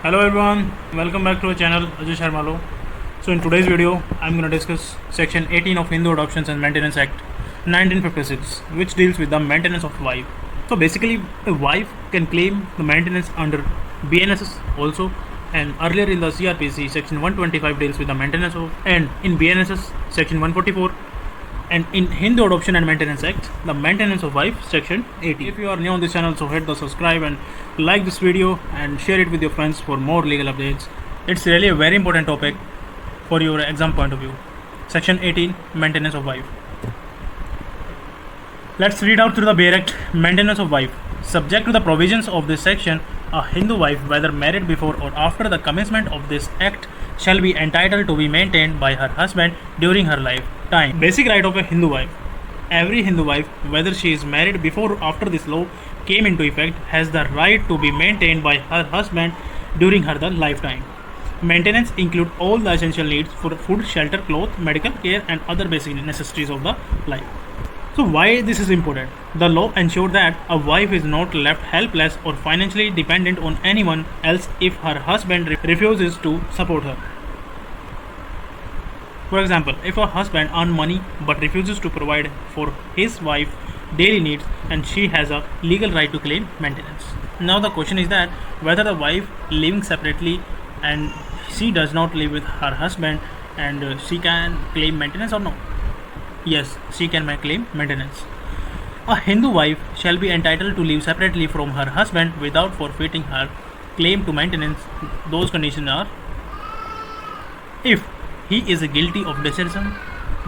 Hello everyone, welcome back to our channel Ajay Sharma Law. So in today's video, I'm going to discuss section 18 of Hindu Adoptions and Maintenance Act 1956, which deals with the maintenance of wife. So basically, a wife can claim the maintenance under BNSS also, and earlier in the CRPC section 125 deals with the maintenance of, and in BNSS section 144, and in Hindu Adoption and Maintenance Act, the maintenance of wife section 80. If you are new on this channel, so hit the subscribe and like this video and share it with your friends for more legal updates. It's really a very important topic for your exam point of view. Section 18, maintenance of wife. Let's read out through the bare act. Maintenance of wife. Subject to the provisions of this section, a Hindu wife, whether married before or after the commencement of this act, shall be entitled to be maintained by her husband during her lifetime. Basic right of a Hindu wife. Every Hindu wife, whether she is married before or after this law came into effect, has the right to be maintained by her husband during her lifetime. Maintenance include all the essential needs for food, shelter, clothes, medical care, and other basic necessities of the life. So why this is important? The law ensures that a wife is not left helpless or financially dependent on anyone else if her husband refuses to support her. For example, if a husband earns money but refuses to provide for his wife daily needs, and she has a legal right to claim maintenance. Now the question is that whether the wife living separately and she does not live with her husband, and she can claim maintenance or no. Yes, she can claim maintenance. A Hindu wife shall be entitled to live separately from her husband without forfeiting her claim to maintenance. Those conditions are: if he is guilty of desertion,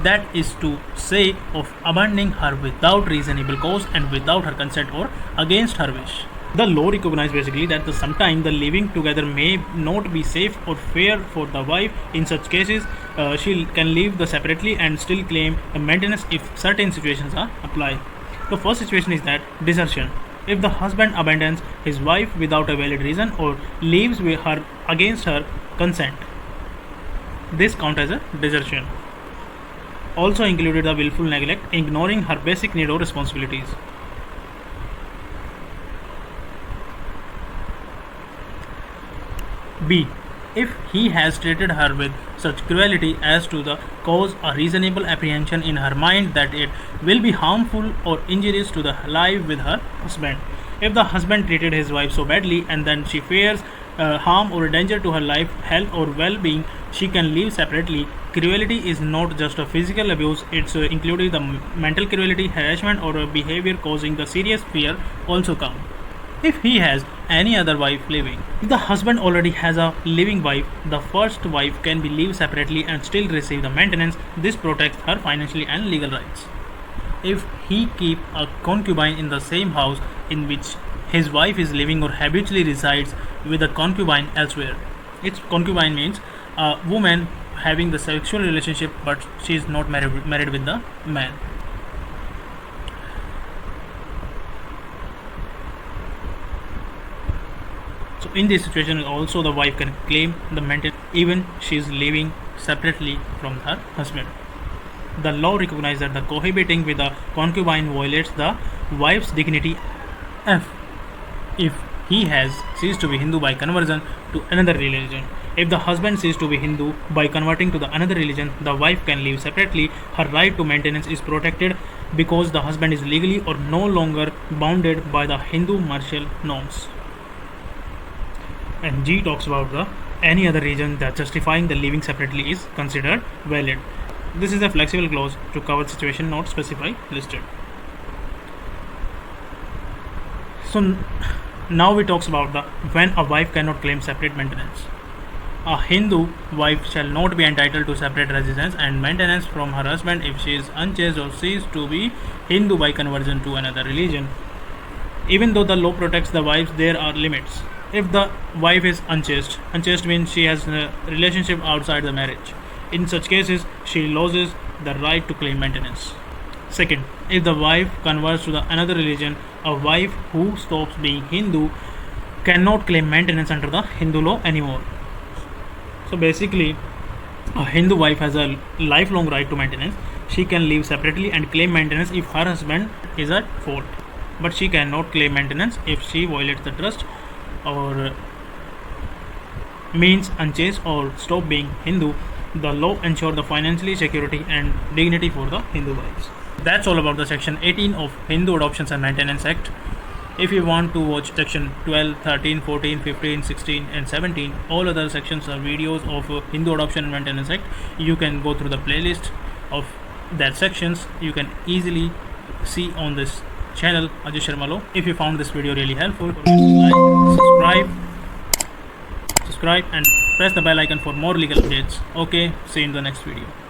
that is to say of abandoning her without reasonable cause and without her consent or against her wish. The law recognizes basically that sometimes the living together may not be safe or fair for the wife. In such cases, she can live separately and still claim maintenance if certain situations are applied. The first situation is that desertion. If the husband abandons his wife without a valid reason or leaves with her against her consent, this counts as a desertion. Also included the willful neglect, ignoring her basic need or responsibilities. B. If he has treated her with such cruelty as to cause a reasonable apprehension in her mind that it will be harmful or injurious to the life with her husband. If the husband treated his wife so badly and then she fears harm or danger to her life, health or well-being, she can live separately. Cruelty is not just a physical abuse, it's including the mental cruelty, harassment or behavior causing the serious fear also count. If he has any other wife living. If the husband already has a living wife, the first wife can be live separately and still receive the maintenance. This protects her financially and legal rights. If he keep a concubine in the same house in which his wife is living or habitually resides with a concubine elsewhere. Its concubine means a woman having the sexual relationship but she is not married with the man. So in this situation also the wife can claim the maintenance even she is living separately from her husband. The law recognizes that the cohabiting with a concubine violates the wife's dignity. F. If he has ceased to be Hindu by conversion to another religion. If the husband ceased to be Hindu by converting to the another religion, the wife can live separately. Her right to maintenance is protected because the husband is legally or no longer bounded by the Hindu martial norms. And G talks about any other reason that justifying the living separately is considered valid. This is a flexible clause to cover situation not specified listed. So now we talks about when a wife cannot claim separate maintenance. A Hindu wife shall not be entitled to separate residence and maintenance from her husband if she is unchaste or ceased to be Hindu by conversion to another religion. Even though the law protects the wives, there are limits. If the wife is unchaste means she has a relationship outside the marriage. In such cases, she loses the right to claim maintenance. Second, if the wife converts to another religion, a wife who stops being Hindu cannot claim maintenance under the Hindu law anymore. So basically, a Hindu wife has a lifelong right to maintenance. She can live separately and claim maintenance if her husband is at fault. but she cannot claim maintenance if she violates the trust or means unchaste or stop being Hindu. The law ensures the financial security and dignity for the Hindu wives. That's all about the section 18 of Hindu Adoptions and Maintenance Act. If you want to watch section 12, 13, 14, 15, 16 and 17, all other sections are videos of Hindu Adoption and Maintenance Act. You can go through the playlist of that sections. You can easily see on this channel, Ajay Sharma Law. If you found this video really helpful, like, subscribe and press the bell icon for more legal updates. Okay, see you in the next video.